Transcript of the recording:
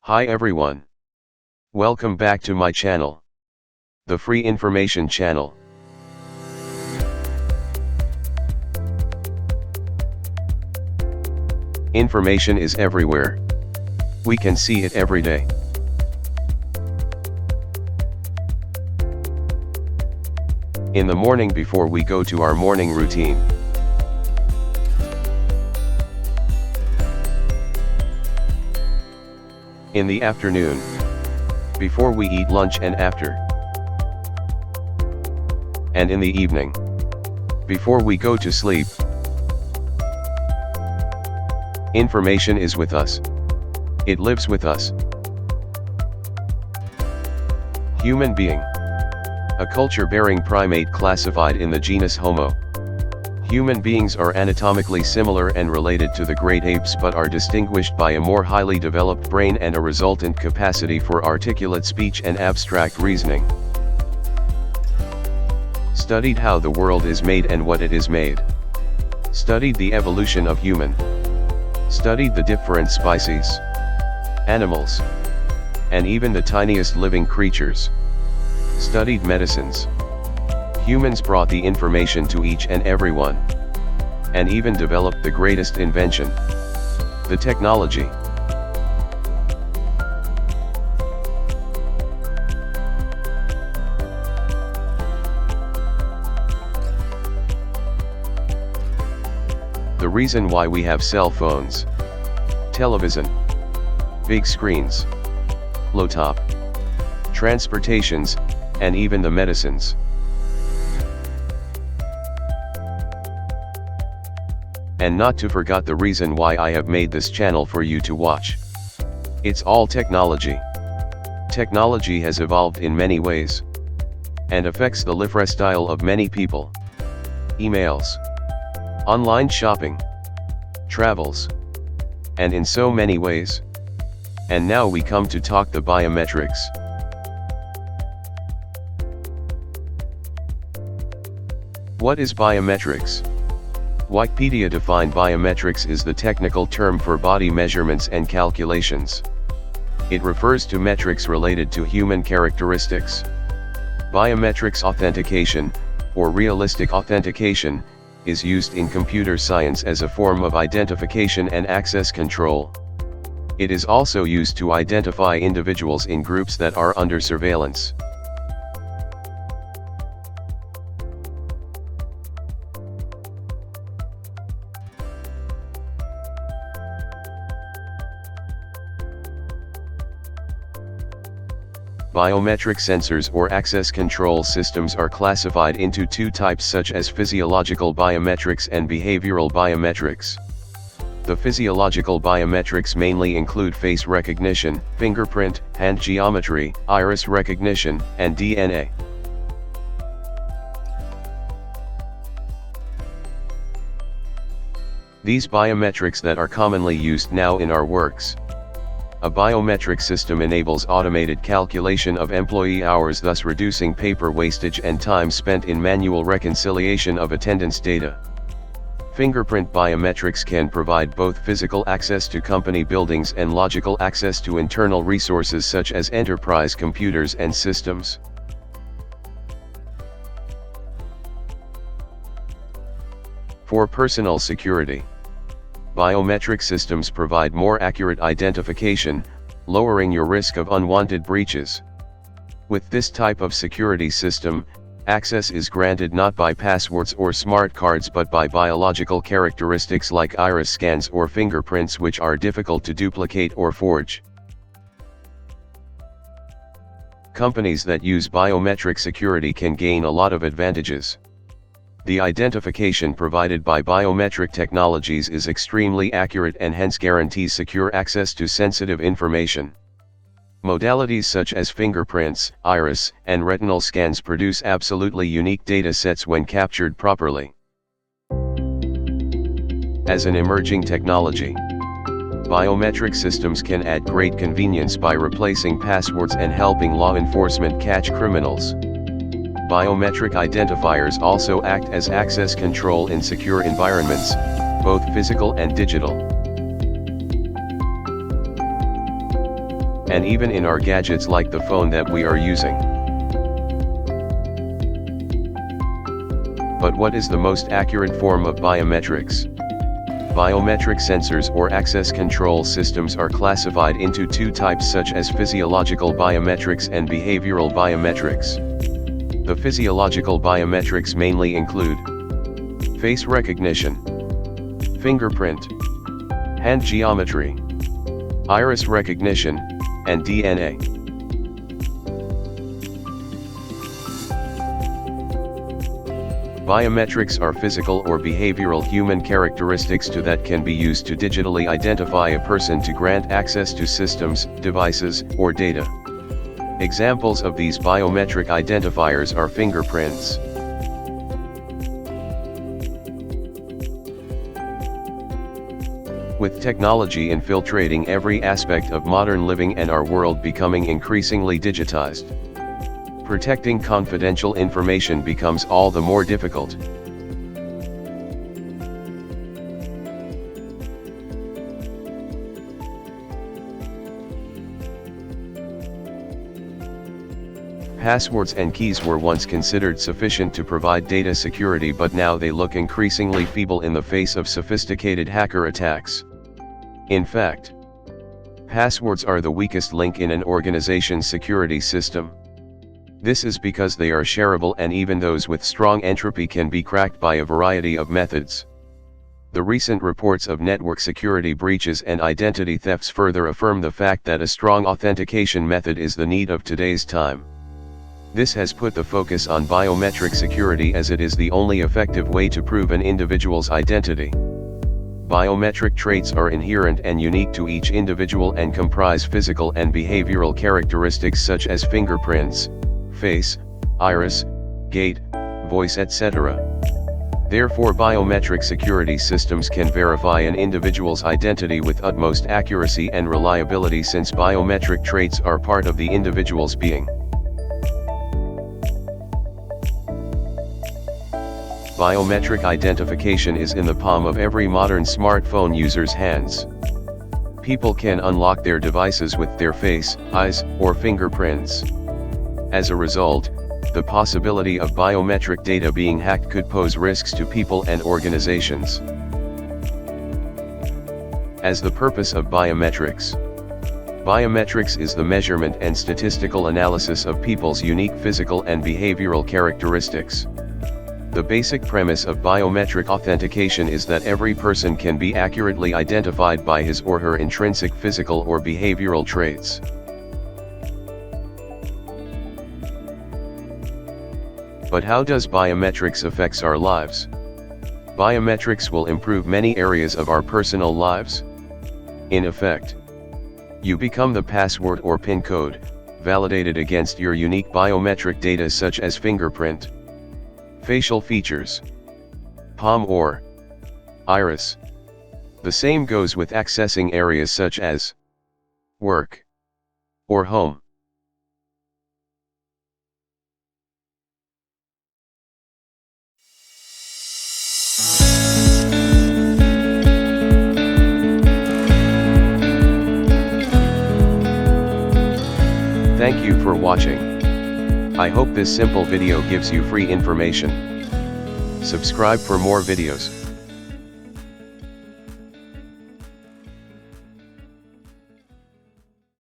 Hi everyone. Welcome back to my channel, the Free Information Channel. Information is everywhere. We can see it every day. In the morning before we go to our morning routine. In the afternoon, before we eat lunch and after. And in the evening, before we go to sleep. Information is with us. It lives with us. Human being. A culture-bearing primate classified in the genus Homo. Human beings are anatomically similar and related to the great apes but are distinguished by a more highly developed brain and a resultant capacity for articulate speech and abstract reasoning. Studied how the world is made and what it is made. Studied the evolution of human. Studied the different species, animals, and even the tiniest living creatures. Studied medicines. Humans brought the information to each and everyone, and even developed the greatest invention, the technology. The reason why we have cell phones, television, big screens, laptop, transportations, and even the medicines. And not to forget the reason why I have made this channel for you to watch. It's all technology. Technology has evolved in many ways, and affects the lifestyle of many people. Emails, online shopping, travels, and in so many ways. And now we come to talk the biometrics. What is biometrics? Wikipedia defined biometrics is the technical term for body measurements and calculations. It refers to metrics related to human characteristics. Biometrics authentication, or realistic authentication, is used in computer science as a form of identification and access control. It is also used to identify individuals in groups that are under surveillance. Biometric sensors or access control systems are classified into two types such as physiological biometrics and behavioral biometrics. The physiological biometrics mainly include face recognition, fingerprint, hand geometry, iris recognition, and DNA. These biometrics that are commonly used now in our works. A biometric system enables automated calculation of employee hours, thus reducing paper wastage and time spent in manual reconciliation of attendance data. Fingerprint biometrics can provide both physical access to company buildings and logical access to internal resources such as enterprise computers and systems. For personal security, biometric systems provide more accurate identification, lowering your risk of unwanted breaches. With this type of security system, access is granted not by passwords or smart cards but by biological characteristics like iris scans or fingerprints, which are difficult to duplicate or forge. Companies that use biometric security can gain a lot of advantages. The identification provided by biometric technologies is extremely accurate and hence guarantees secure access to sensitive information. Modalities such as fingerprints, iris, and retinal scans produce absolutely unique data sets when captured properly. As an emerging technology, biometric systems can add great convenience by replacing passwords and helping law enforcement catch criminals. Biometric identifiers also act as access control in secure environments, both physical and digital. and even in our gadgets like the phone that we are using. But what is the most accurate form of biometrics? Biometric sensors or access control systems are classified into two types, such as physiological biometrics and behavioral biometrics. The physiological biometrics mainly include face recognition, fingerprint, hand geometry, iris recognition, and DNA. Biometrics are physical or behavioral human characteristics that can be used to digitally identify a person to grant access to systems, devices, or data. Examples of these biometric identifiers are fingerprints. With technology infiltrating every aspect of modern living and our world becoming increasingly digitized, protecting confidential information becomes all the more difficult. Passwords and keys were once considered sufficient to provide data security, but now they look increasingly feeble in the face of sophisticated hacker attacks. In fact, passwords are the weakest link in an organization's security system. This is because they are shareable, and even those with strong entropy can be cracked by a variety of methods. The recent reports of network security breaches and identity thefts further affirm the fact that a strong authentication method is the need of today's time. This has put the focus on biometric security, as it is the only effective way to prove an individual's identity. Biometric traits are inherent and unique to each individual and comprise physical and behavioral characteristics such as fingerprints, face, iris, gait, voice, etc. Therefore, biometric security systems can verify an individual's identity with utmost accuracy and reliability, since biometric traits are part of the individual's being. Biometric identification is in the palm of every modern smartphone user's hands. People can unlock their devices with their face, eyes, or fingerprints. As a result, the possibility of biometric data being hacked could pose risks to people and organizations. As the purpose of biometrics. Biometrics is the measurement and statistical analysis of people's unique physical and behavioral characteristics. The basic premise of biometric authentication is that every person can be accurately identified by his or her intrinsic physical or behavioral traits. But how does biometrics affect our lives? Biometrics will improve many areas of our personal lives. In effect, you become the password or PIN code, validated against your unique biometric data such as fingerprint, facial features, palm or iris. The same goes with accessing areas such as work or home. Thank you for watching. I hope this simple video gives you free information. Subscribe for more videos.